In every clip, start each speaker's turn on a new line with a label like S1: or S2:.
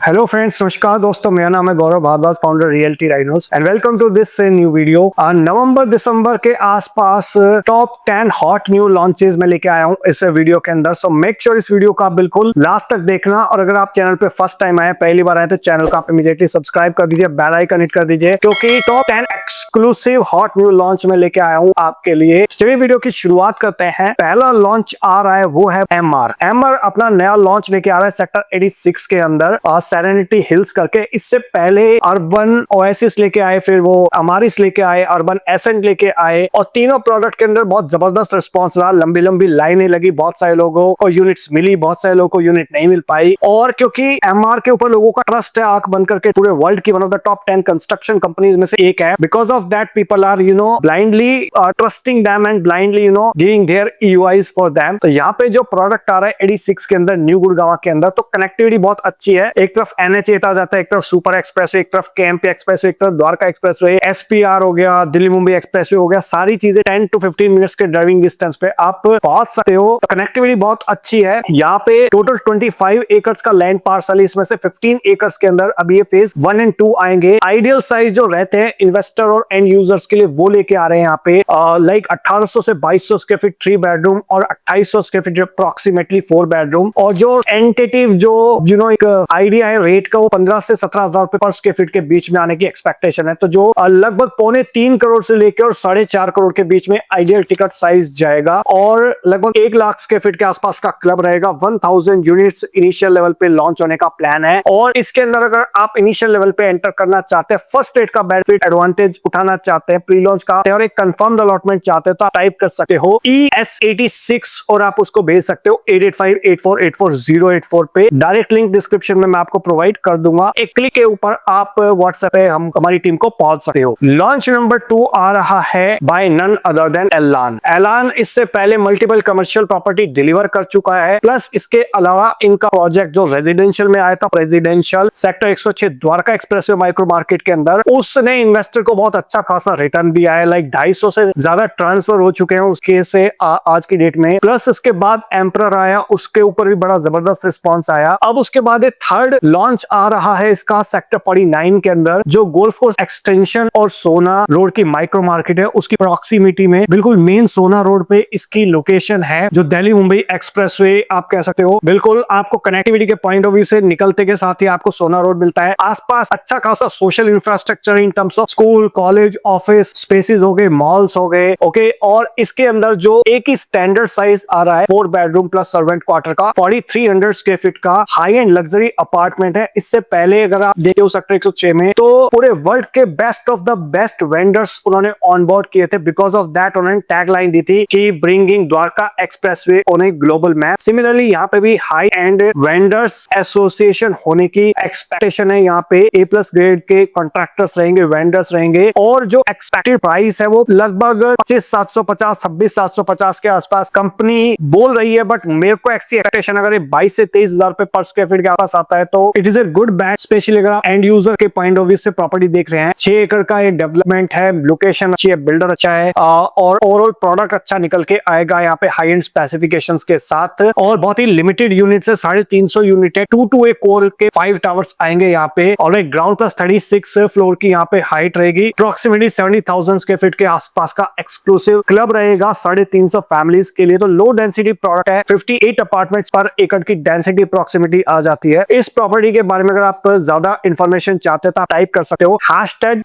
S1: Hello friends, नमस्कार दोस्तों। मेरा नाम है Gaurav Bhardwaj, founder Realty Rhinos and welcome to this new video. नवंबर दिसंबर के आसपास टॉप 10 हॉट न्यू लॉन्चेस में लेके आया हूं इस वीडियो के अंदर। सो मेक श्योर इस वीडियो को आप बिल्कुल लास्ट तक देखना, और अगर आप चैनल पे फर्स्ट टाइम आए, पहली बार आए, तो चैनल को आप इमीडिएटली सब्सक्राइब कर दीजिए, बेल आइकन हिट कर दीजिए, क्योंकि top 10 exclusive hot new launch में लेके आया हूं आपके लिए। चलिए वीडियो की शुरुआत करते हैं। पहला लॉन्च आ रहा है वो है एमआर अपना नया लॉन्च लेके आ रहा है सेक्टर 86 के अंदर सेरेनिटी हिल्स करके। इससे पहले अर्बन ओएसिस लेके आए, फिर वो अमारिस लेके आए, अर्बन एसेंट लेके आए, और तीनों प्रोडक्ट के अंदर बहुत जबरदस्त रिस्पांस रहा। लंबी लंबी लाइनें लगी, बहुत सारे लोगों को यूनिट्स मिली, बहुत सारे लोगों को यूनिट नहीं मिल पाई। और क्योंकि एमआर के ऊपर लोगों का ट्रस्ट है, आंख बंद करके पूरे वर्ल्ड की one of the top 10 construction companies में से एक है, because of that people are blindly trusting them and blindly giving their EOIs for them. तो यहाँ पे जो प्रोडक्ट आ रहा है 86 के अंदर, न्यू गुड़गांव के अंदर, तो कनेक्टिविटी बहुत अच्छी है। एक तरफ NH8 आ जाता है, एक तरफ सुपर एक्सप्रेसवे, एक तरफ केएमपी एक्सप्रेसवे, एक तरफ द्वारका एक्सप्रेसवे, SPR हो गया, दिल्ली मुंबई एक्सप्रेसवे हो गया। सारी चीजें 10 to 15 मिनट्स के ड्राइविंग डिस्टेंस पे आप पहुंच सकते हो। कनेक्टिविटी बहुत अच्छी है। यहाँ पे टोटल 25 एकर्स का लैंड पार्सल है, इसमें से 15 एकर्स के अंदर अभी ये फेज 1 and 2 आएंगे। आइडियल साइज जो रहते हैं इन्वेस्टर और एंड यूजर्स के लिए, वो लेके आ रहे हैं यहाँ पे। लाइक 1800 से 2200 स्क्वायर फीट 3 बेडरूम और 2800 स्क्वायर फीट अप्रोक्सीमेटली 4 बेडरूम। और जो एंटेटिव जो एक आइडिया है रेट का, वो 15 से 17,000 रुपए पर स्क्वायर फीट के बीच में आने की एक्सपेक्टेशन है। तो जो लगभग 3.25 करोड़ से लेकर और 4.5 करोड़ के बीच में आइडियल टिकट साइज जाएगा, और लगभग 1 लाख स्क्वायर फीट के आसपास का क्लब रहेगा। 1000 यूनिट्स इनिशियल लेवल पे लॉन्च होने का प्लान है। और इसके अंदर अगर आप इनिशियल लेवल पे एंटर करना चाहते हैं, फर्स्ट रेट का बेनिफिट एडवांटेज उठाना चाहते हैं, प्री लॉन्च का, और एक कंफर्म्ड अलॉटमेंट चाहते हैं, तो आप टाइप कर सकते हो ES86 और आप उसको भेज सकते हो 8858484084 पे। डायरेक्ट लिंक डिस्क्रिप्शन में मैं आपको प्रोवाइड कर दूंगा। एक क्लिक के ऊपर आप व्हाट्सएप पे हमारी टीम को पहुंच सकते हो। लॉन्च नंबर 2 आ रहा है बाय नन अदर देन एलान। एलान इससे पहले मल्टीपल कमर्शियल प्रॉपर्टी डिलीवर कर चुका है, प्लस इसके अलावा इनका प्रोजेक्ट जो रेजिडेंशियल में आया था, residential sector 106 Dwarka expressway micro market के अंदर, उसने इन्वेस्टर को बहुत अच्छा खासा रिटर्न दिया है। लाइक 250 से ज्यादा ट्रांसफर हो चुके हैं उसके से आज की डेट में। प्लस इसके बाद एम्परर आया, उसके ऊपर भी बड़ा जबरदस्त रिस्पॉन्स आया। अब उसके बाद एक थर्ड लॉन्च आ रहा है इसका सेक्टर 49 के अंदर, जो गोल्फ कोर्स एक्सटेंशन और सोना रोड की माइक्रो मार्केट है, उसकी प्रॉक्सिमिटी में, बिल्कुल मेन सोना रोड पे इसकी लोकेशन है, जो दिल्ली मुंबई एक्सप्रेसवे आप कह सकते हो। बिल्कुल आपको कनेक्टिविटी के पॉइंट ऑफ व्यू से निकलते के साथ ही आपको सोना रोड मिलता है। आसपास अच्छा खासा social infrastructure in terms of school, college, office spaces हो गए, मॉल्स हो गए, ओके। और इसके अंदर जो एक ही स्टैंडर्ड साइज आ रहा है 4 बेडरूम प्लस सर्वेंट क्वार्टर का 4300 स्क्वायर फीट का हाई एंड लग्जरी अपार्टमेंट है। इससे पहले अगर आप देखे हो सेक्टर 106 में, तो पूरे वर्ल्ड के best of the best vendors उन्होंने ऑन बोर्ड किए थे। बिकॉज ऑफ दैट उन्होंने टैगलाइन दी थी कि bringing Dwarka expressway on a global map. Similarly यहाँ पे भी हाई एंड वेंडर्स एसोसिएशन होने की एक्सपेक्टेशन है। यहाँ पे A+ ग्रेड के कॉन्ट्रैक्टर्स रहेंगे, वेंडर्स रहेंगे, और जो एक्सपेक्टेड प्राइस है वो लगभग 25,750 26,750 के आसपास कंपनी बोल रही है। बट मेरे को एक्सपेक्टेशन अगर 22 से 23,000 रुपए पर स्क्वायर फीट के आसपास आता है, तो it is a good bat, specially अगर आप एंड यूजर के पॉइंट ऑफ व्यू से प्रॉपर्टी देख रहे हैं। 6 एकड़ का एक डेवलपमेंट है, लोकेशन अच्छी है, बिल्डर अच्छा है, और ओवरऑल प्रोडक्ट अच्छा निकल के आएगा यहाँ पे हाई एंड स्पेसिफिकेशंस के साथ। और बहुत ही लिमिटेड यूनिट है, 350 यूनिट है, 2 to 1 कोर के 5 टावर्स आएंगे यहाँ पे, और एक ग्राउंड प्लस 36 फ्लोर की यहाँ पे हाइट रहेगी। अप्रोक्सीमेटली 70,000 स्क्वायर फीट के आसपास का एक्सक्लूसिव क्लब रहेगा 350 फैमिलीज के लिए। तो लो डेंसिटी प्रोडक्ट है, 58 अपार्टमेंट्स पर एकड़ की डेंसिटी अप्रोक्सीमेटली आ जाती है। इस प्रॉपर्टी के बारे में अगर आप ज्यादा इंफॉर्मेशन चाहते हो तो आप टाइप कर सकते हो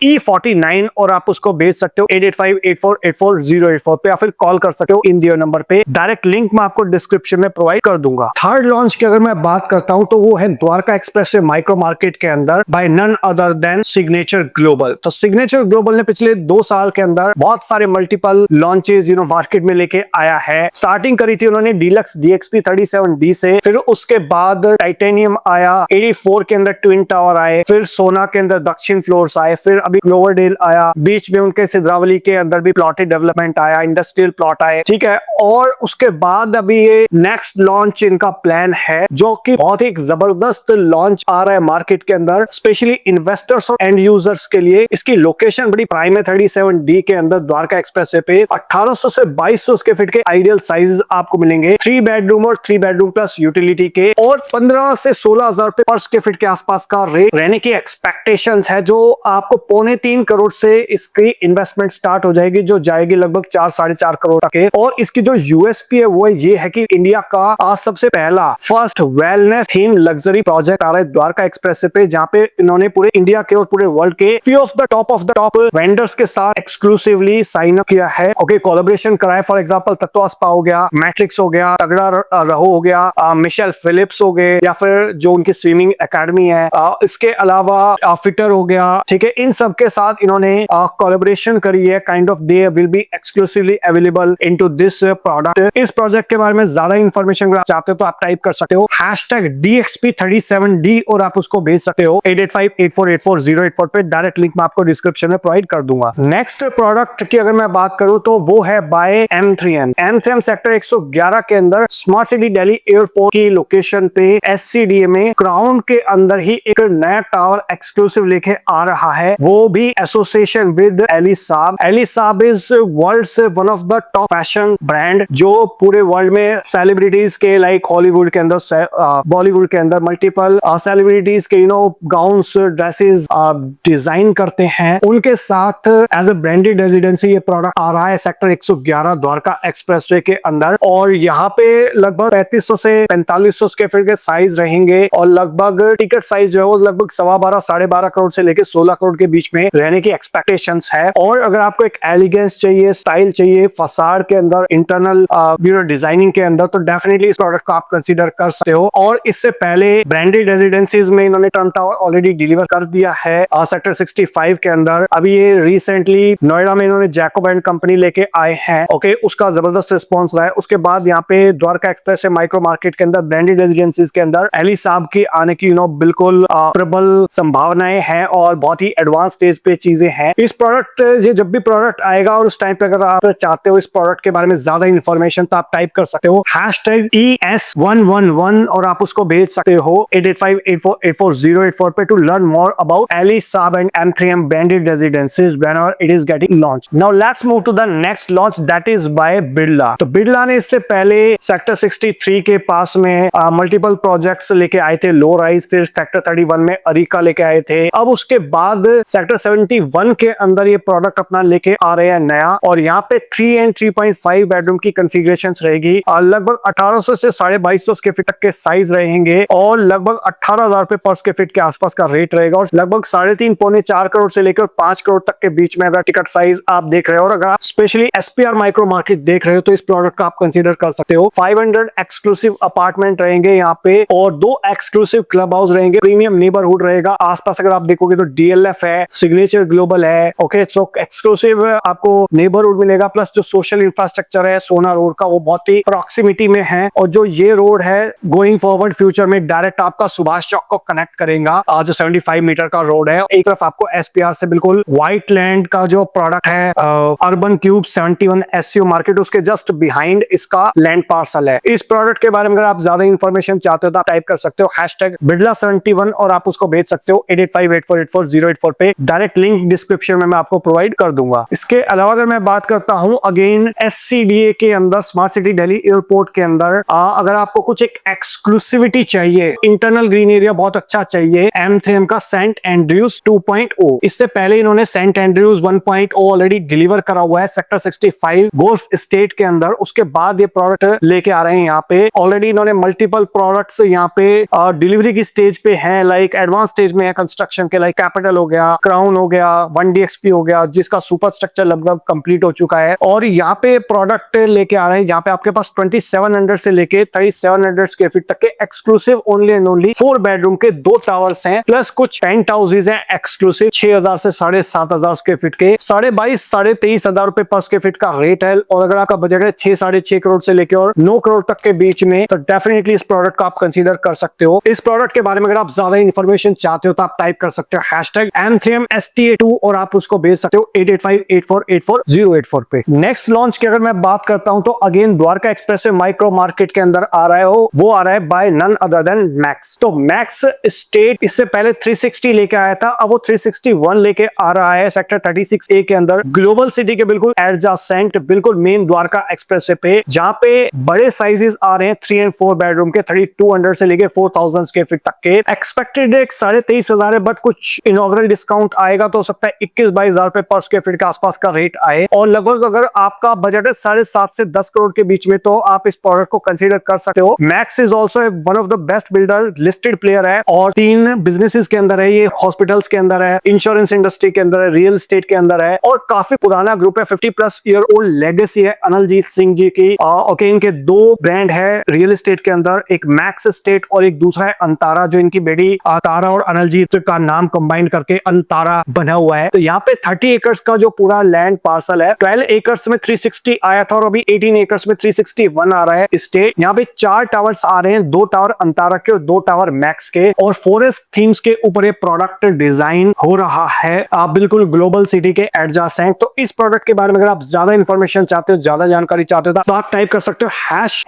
S1: #E49 और आप उसको भेज सकते हो 8858484084 पे, या फिर कॉल कर सकते हो इन दियर नंबर पे। डायरेक्ट लिंक मैं आपको डिस्क्रिप्शन में प्रोवाइड कर दूंगा। थर्ड लॉन्च की अगर मैं बात करता हूं, तो वो है द्वारका एक्सप्रेसवे माइक्रो मार्केट के अंदर by none other than Signature Global. तो सिग्नेचर ग्लोबल ने पिछले 2 साल के अंदर बहुत सारे मल्टीपल लॉन्चेस मार्केट में लेके आया है। स्टार्टिंग करी थी उन्होंने डीलक्स DXP 37D से, फिर उसके बाद टाइटेनियम आया, 84 के अंदर ट्विन टावर आए, फिर सोना के अंदर दक्षिण फ्लोर्स आए, फिर अभी क्लोवरडेल आया, बीच में उनके सिद्रावली के अंदर भी प्लॉटेड डेवलपमेंट आया, इंडस्ट्रियल प्लॉट आए, ठीक है। और उसके बाद अभी ये नेक्स्ट लॉन्च इनका प्लान है, जो कि बहुत ही जबरदस्त लॉन्च आ रहा है मार्केट के अंदर, स्पेशली इन्वेस्टर्स और एंड यूजर्स के लिए। इसकी लोकेशन बड़ी प्राइम है, 37D के अंदर द्वारका एक्सप्रेसवे पे 1800 से 2200 स्क्वायर फीट के आइडियल साइज आपको मिलेंगे, 3 बेडरूम और 3 बेडरूम प्लस यूटिलिटी के, और 15 से 16,000 पे पर स्क्वायर फीट के आसपास का रेट रहने की एक्सपेक्टेशंस है, जो आपको 3.25 करोड़ से इसकी इन्वेस्टमेंट स्टार्ट हो जाएगी, जो जाएगी लगभग 4-4.5 करोड़ तक के। और इसकी जो यूएसपी है वो ये है कि इंडिया का सबसे पहला first wellness theme luxury project आ रहा है द्वारका एक्सप्रेस पे, जहाँ पे इन्होंने पूरे इंडिया के और पूरे वर्ल्ड के few of the top vendors के साथ एक्सक्लूसिवली साइन अप किया है। ओके, कोलैबोरेशन कराए, फॉर एग्जांपल तत्व स्पा हो गया, मैट्रिक्स हो गया, तगड़ा रहो हो गया, मिशेल फिलिप्स हो गए, या फिर जो उनकी स्विमिंग एकेडमी है, इसके अलावा फिटर हो गया। ठीक है, इन सब के साथ इन्होंने कोलैबोरेशन करी है। Kind of they will be exclusively available into this product. इस प्रोजेक्ट के बारे में ज्यादा इंफॉर्मेशन अगर आप चाहते हो तो आप टाइप कर सकते हो #DXP37D और आप उसको भेज सकते हो 8858484084 पे। डायरेक्ट लिंक मैं आपको डिस्क्रिप्शन में प्रोवाइड कर दूंगा। नेक्स्ट प्रोडक्ट की अगर मैं बात करूं तो वो है बाय M3M सेक्टर 111 के अंदर स्मार्ट सिटी दिल्ली एयरपोर्ट की लोकेशन पे SCDA में क्राउन के अंदर ही एक नया टावर एक्सक्लूसिव लेके आ रहा है, वो भी association with Elie Saab. Elie Saab is world's one of the top fashion brand, जो पूरे वर्ल्ड में सेलिब्रिटीज के लाइक हॉलीवुड के अंदर, बॉलीवुड के अंदर मल्टीपल सेलिब्रिटीज के गाउन्स, ड्रेसेस डिजाइन करते हैं। उनके साथ एज ए ब्रांडेड रेजिडेंसी ये प्रोडक्ट आ रहा है सेक्टर 111 द्वारका एक्सप्रेसवे के अंदर। और यहाँ पे लगभग 3500 से 4500 स्क्वायर फीट के साइज रहेंगे, और लगभग टिकट साइज जो है वो लगभग 12.5 करोड़ से लेके 16 करोड़ के बीच में रहने की एक्सपेक्टेशंस है। और अगर आपको एक एलिगेंस चाहिए, स्टाइल चाहिए फसाड के अंदर, इंटरनल डिजाइनिंग के अंदर, तो डेफिनेटली इस प्रोडक्ट को आप कंसीडर कर सकते हो। और इससे पहले ब्रांडेड रेजिडेंसीज में इन्होंने ट्रम्प टावर ऑलरेडी डिलीवर कर दिया है सेक्टर 65 के अंदर। अभी ये रिसेंटली नोएडा में इन्होंने जैकोब एंड कंपनी लेके आए हैं। ओके, उसका जबरदस्त रिस्पॉन्स रहा है। उसके बाद यहाँ पे द्वारका एक्सप्रेस से माइक्रो मार्केट के अंदर ब्रांडेड रेजिडेंसीज के अंदर एली साहब की आने की बिल्कुल प्रबल संभावनाएं हैं और बहुत ही एडवांस स्टेज पे चीजें हैं। इस प्रोडक्ट ये जब भी प्रोडक्ट आएगा और उस टाइम पे अगर आप चाहते हो इस प्रोडक्ट के बारे में ज्यादा इंफॉर्मेशन, तो आप टाइप कर सकते हो #ES111 और आप उसको भेज सकते हो 8858484084 पे to learn more about Elie Saab and M3M branded residences whenever it is getting launched. Now let's move to the next launch that is by Birla. तो बिरला ने इससे पहले सेक्टर 63 के पास में मल्टीपल प्रोजेक्ट्स लेके आए थे, लो राइज, फिर सेक्टर 31 में अरिका लेके आए थे। अब उसके बाद सेक्टर 71 के अंदर ये प्रोडक्ट अपना लेके आ रहे हैं नया, और यहाँ पे 3 and 3.5 बेडरूम की कॉन्फ़िगरेशंस रहेगी। लगभग 1800 से 2250 स्क्वायर फीट तक के साइज रहेंगे, और लगभग 18,000 रुपए पर स्क्वायर फीट के आसपास का रेट रहेगा, और लगभग 3.5-4 करोड़ से लेकर 5 करोड़ तक के बीच में अगर टिकट साइज आप देख रहे हो। और अगर आप स्पेशली SPR माइक्रो मार्केट देख रहे हो तो इस प्रोडक्ट का आप कंसीडर कर सकते हो। 500 एक्सक्लूसिव अपार्टमेंट रहेंगे यहाँ पे, और 2 एक्सक्लूसिव क्लब हाउस रहेंगे, प्रीमियम नेबरहुड रहेगा। आसपास अगर आप देखोगे तो DLF है, सिग्नेचर ग्लोबल है। ओके, सो एक्सक्लूसिव आपको नेबरहुड मिलेगा, प्लस जो सोशल इंफ्रास्ट्रक्चर है सोना रोड का वो बहुत ही प्रॉक्सिमिटी में है। और जो ये रोड है गोइंग फॉरवर्ड फ्यूचर में डायरेक्ट आपका सुभाष चौक को कनेक्ट करेगा, जो 75 मीटर का रोड है। एक तरफ आपको SPR से बिल्कुल व्हाइट लैंड का जो प्रोडक्ट है अर्बन क्यूब 71 SCO मार्केट, उसके जस्ट बिहाइंड इसका लैंड पार्सल है। इस प्रोडक्ट के बारे में अगर आप ज्यादा इंफॉर्मेशन चाहते हो तो आप टाइप कर सकते हो #बिरला71 और आप उसको भेज सकते हो 8858484084 पे। डायरेक्ट लिंक डिस्क्रिप्शन में मैं आपको प्रोवाइड कर दूंगा। इसके अलावा अगर मैं बात करता हूं अगेन SCDA के अंदर, स्मार्ट सिटी दिल्ली एयरपोर्ट के अंदर, अगर आपको कुछ एक एक्सक्लूसिविटी चाहिए, इंटरनल ग्रीन एरिया बहुत अच्छा चाहिए, M3M का सेंट एंड्रयूज 2.0। इससे पहले इन्होंने सेंट एंड्रयूज 1.0 ऑलरेडी डिलीवर करा हुआ है सेक्टर 65 गोल्फ स्टेट के अंदर। उसके बाद ये प्रोडक्ट लेके आ रहे हैं यहाँ पे। ऑलरेडी इन्होंने मल्टीपल प्रोडक्ट्स यहाँ पे डिलीवरी की स्टेज पे हैं, लाइक एडवांस स्टेज में है कंस्ट्रक्शन के, लाइक कैपिटल हो गया, क्राउन हो गया, 1DXP हो गया, जिसका सुपर स्ट्रक्चर लगभग कंप्लीट हो चुका है। और यहाँ पे प्रोडक्ट लेके आ रहे हैं जहाँ पे आपके पास 2700 से लेके 3700 स्क्वायर फीट तक के exclusive only and only 4 bedroom के 2 टावर्स हैं, प्लस कुछ पेंट हाउसेज हैं एक्सक्लूसिव 6000 से 7500 स्क्वायर फीट के। 22,000-23,000 रुपए पर स्क्वायर फीट का रेट है। और अगर आपका बजट है 6-6.5 करोड़ से लेके और 9 करोड़ तक के बीच में, तो डेफिनेटली इस प्रोडक्ट को आप कंसीडर कर सकते हो। इस प्रोडक्ट के बारे में अगर आप ज्यादा इंफॉर्मेशन चाहते हो तो आप टाइप कर सकते हो हैशटैग M3MSTA2 और आप उसको भेज सकते हो 8858484084 पे। नेक्स्ट लॉन्च की अगर मैं बात करता हूं तो again Dwarka express micro market के अंदर आ रहा है, वो आ रहा है by none other than Max. तो मैक्स स्टेट इससे पहले 360 लेके आया था, अब वो 361 लेके आ रहा है सेक्टर 36A के अंदर, ग्लोबल सिटी के बिल्कुल एडजासेंट, बिल्कुल मेन द्वारका एक्सप्रेस पे, जहां पे बड़े साइजेस आ रहे हैं 3 और 4 बेडरूम के 3200 से लेके 4000 स्क्वायर फीट तक के। एक्सपेक्टेड 23,500 है, बट कुछ इनॉग्रल डिस्काउंट आएगा तो हो सकता है 21-22 हजार पर स्क्वायर फीट के आसपास का रेट आए। और लगभग अगर आपका बजट है 7.5 से 10 करोड़ के बीच में तो आप इस प्रोडक्ट को कंसीडर कर सकते हो। Max is also one of the best builder, listed player है और 3 बिजनेसेस के अंदर है, ये हॉस्पिटल्स के अंदर है, इंश्योरेंस इंडस्ट्री के अंदर है, रियल एस्टेट के अंदर है और काफी पुराना ग्रुप है, 50+ ईयर ओल्ड लेगेसी है अनिलजीत सिंह जी की। ओके, इनके 2 ब्रांड है रियल एस्टेट के अंदर, एक मैक्स एस्टेट और एक दूसरा है अंतारा, जो इनकी बेटी तारा और अनिलजीत का नाम कंबाइन करके अंतारा बना हुआ है। तो यहाँ पे 30 एकर्स का जो पूरा लैंड पार्सल है, 12 एकर्स में 360 आया था और अभी 18 एकर्स में 361 आ रहा है स्टेट। यहाँ पे 4 टावर्स आ रहे हैं, 2 टावर अंतारा के और 2 टावर मैक्स के, और फॉरेस्ट थीम्स के ऊपर ये प्रोडक्ट डिजाइन हो रहा है, आप बिल्कुल ग्लोबल सिटी के एडजासेंट। तो इस प्रोडक्ट के बारे में अगर आप ज्यादा इंफॉर्मेशन चाहते हो, ज्यादा जानकारी चाहते हो तो आप टाइप कर सकते हो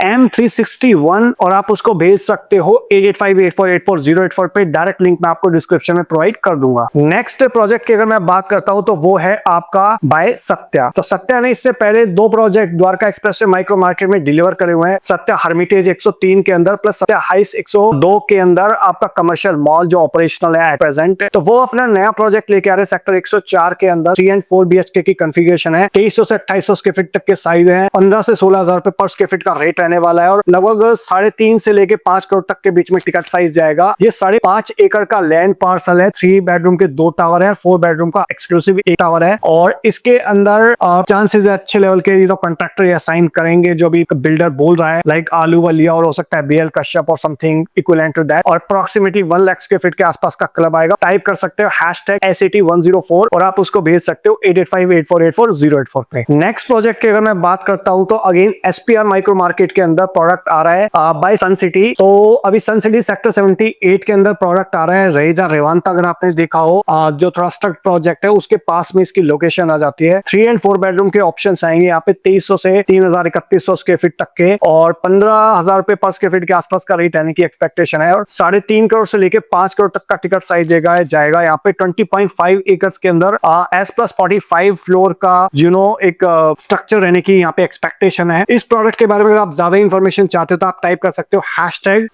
S1: M361 और आप उसको भेज सकते हो 8858484084 पे। डायरेक्ट लिंक मैं आपको डिस्क्रिप्शन में प्रोवाइड कर दूंगा। नेक्स्ट प्रोजेक्ट की अगर मैं बात करता हूं तो वो है आपका बाय सत्या। तो सत्या ने इससे पहले 2 प्रोजेक्ट द्वारका एक्सप्रेस से माइक्रो मार्केट में डिलीवर करे हुए हैं, सत्या हर्मिटेज 103 के अंदर प्लस सत्या हाइस 102 के अंदर आपका कमर्शियल मॉल जो ऑपरेशनल है एट प्रेजेंट। तो वो अपना नया प्रोजेक्ट लेके आ रहे हैं सेक्टर 104 के अंदर, 3 और 4 BHK की कॉन्फ़िगरेशन है, 2300 से 2800 स्क्वायर फीट तक के साइज है, 15 से 16 हजार पर स्क्वायर फीट का रेट रहने वाला है और लगभग 3.5 से लेके 5 करोड़ तक के बीच में टिकट साइज जाएगा। ये 5.5 एकड़ का लैंड पार्सल है, 3 बेडरूम के 2 टावर है, 4 बेडरूम का एक्सक्लूसिव 1 टावर है और इसके अंदर चांसेस है अच्छे लेवल के जो कॉन्ट्रैक्टर असाइन करेंगे, जो भी बिल्डर बोल रहा है, लाइक आलू वलिया और हो सकता है BL कश्यप और समथिंग इक्विवेलेंट टू दैट, और अप्रॉक्सीमेटली 1 लाख स्क्वायर फीट के आसपास का क्लब आएगा। टाइप कर सकते हो #SAT104 और आप उसको भेज सकते हो 8858484084 पे। नेक्स्ट प्रोजेक्ट की अगर मैं बात करता हूं तो अगेन SPR माइक्रो मार्केट के अंदर प्रोडक्ट आ रहा है बाय सन सिटी। तो अभी सन सिटी सेक्टर 78 के अंदर प्रोडक्ट आ रहा है रहेजा रेवांता, अगर आपने देखा हो जो थोड़ा स्ट्रक्ट प्रोजेक्ट है उसके पास में इसकी लोकेशन आ जाती है। 3 और 4 बेडरूम के ऑप्शंस आएंगे यहाँ पे 2300 से 3000-3100 स्क्वायर फीट तक के और 15,000 पर स्क्वायर फीट के आसपास का रेट आने की एक्सपेक्टेशन है और 3.5 करोड़ से लेके 5 करोड़ तक का टिकट साइज जाएगा। यहाँ पे 20.5 एकर्स के अंदर S+45 फ्लोर का एक स्ट्रक्चर रहने की यहाँ पे एक्सपेक्टेशन है। इस प्रोडक्ट के बारे में अगर आप ज्यादा इंफॉर्मेशन चाहते हो तो आप टाइप कर सकते हो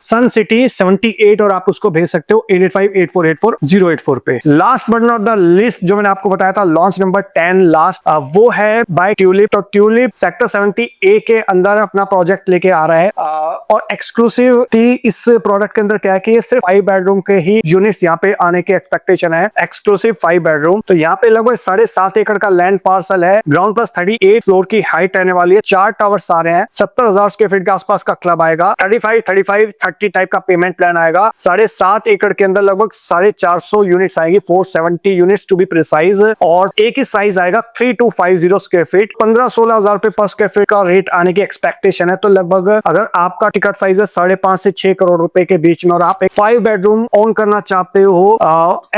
S1: #SunCity78 और आप उसको भेज सकते हो 8858484084 पे। Last but not the list जो मैंने आपको बताया था लॉन्च नंबर 10 लास्ट, वो है बाय ट्यूलिप। तो ट्यूलिप सेक्टर 70A के अंदर अपना प्रोजेक्ट लेके आ रहा है और एक्सक्लूसिव इस प्रोडक्ट के अंदर क्या है कि ये सिर्फ 5 बेडरूम के ही यूनिट्स यहाँ पे आने की एक्सपेक्टेशन है, एक्सक्लूसिव 5 बेडरूम। तो यहाँ पे लगभग 7.5 एकड़ का लैंड पार्सल है, ग्राउंड प्लस 38 फ्लोर की हाइट रहने वाली है, 4 टावर्स आ रहे हैं, 70,000 स्क्वायर फीट के आसपास का क्लब आएगा, 35-35-30 टाइप का पेमेंट प्लान आएगा। 7.5 एकड़ के अंदर लगभग 450 यूनिट्स आएंगी, 470 यूनिट्स टू बी प्रिसाइज, और एक ही साइज आएगा 3250 स्क्वायर फीट, 15-16 हजार पर स्क्वायर फीट का रेट आने की एक्सपेक्टेशन है। तो लगभग अगर आपका टिकट साइज है 5.5 से 6 करोड़ रुपए के बीच में और आप एक 5 बेडरूम ओन करना चाहते हो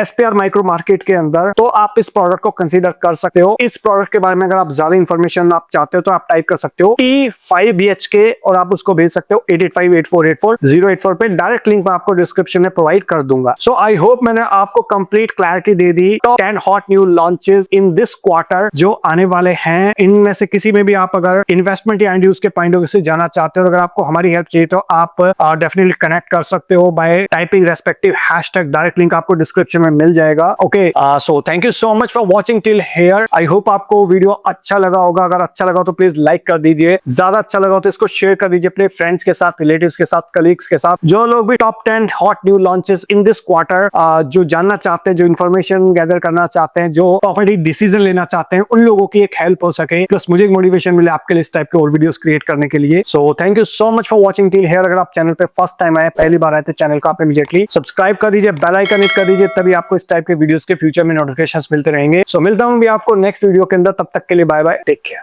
S1: SPR माइक्रो मार्केट के अंदर, तो आप इस प्रोडक्ट को कंसीडर कर सकते हो। इस प्रोडक्ट के बारे में अगर आप ज्यादा इंफॉर्मेशन आप चाहते हो तो आप टाइप कर सकते हो T5 BHK और आप उसको भेज सकते हो 8858484084 पे। डायरेक्ट लिंक मैं आपको डिस्क्रिप्शन में प्रोवाइड कर दूंगा। सो आई होप मैंने आपको complete clarity they the top 10 hot new launches in this quarter जो आने वाले हैं। इनमें से किसी में भी आप अगर इन्वेस्टमेंट या एंड यूज के पॉइंट ऑफ व्यू से जाना चाहते हो, अगर आपको हमारी हेल्प चाहिए तो आप डेफिनेटली कनेक्ट कर सकते हो bye typing respective hashtag. Direct link आपको डिस्क्रिप्शन में मिल जाएगा। Okay, so thank you so much for watching till here. I hope आपको वीडियो अच्छा लगा होगा। अगर अच्छा लगा तो प्लीज लाइक कर दीजिए, ज्यादा अच्छा लगा तो इसको शेयर कर दीजिए अपने फ्रेंड्स के साथ, रिलेटिव्स के साथ, कलीग्स के साथ, जो लोग भी top 10 hot new launches in this quarter जो जानना चाहते हैं, जो इन्फॉर्मेशन गैदर करना चाहते हैं, जो प्रॉपर्टी डिसीजन लेना चाहते हैं, उन लोगों की एक हेल्प हो सके, प्लस मुझे एक मोटिवेशन मिले आपके लिए इस टाइप के और वीडियोस क्रिएट करने के लिए। So thank you so much for watching till here. अगर आप चैनल पे फर्स्ट टाइम आए, पहली बार आए, तो चैनल को आप इमीडिएटली सब्सक्राइब कर दीजिए, बेल आइकन हिट कर दीजिए, तभी आपको इस टाइप के वीडियोस के फ्यूचर में नोटिफिकेशंस मिलते रहेंगे। सो मिलता हूं भी आपको नेक्स्ट वीडियो के अंदर, तब तक के लिए बाय बाय, टेक केयर।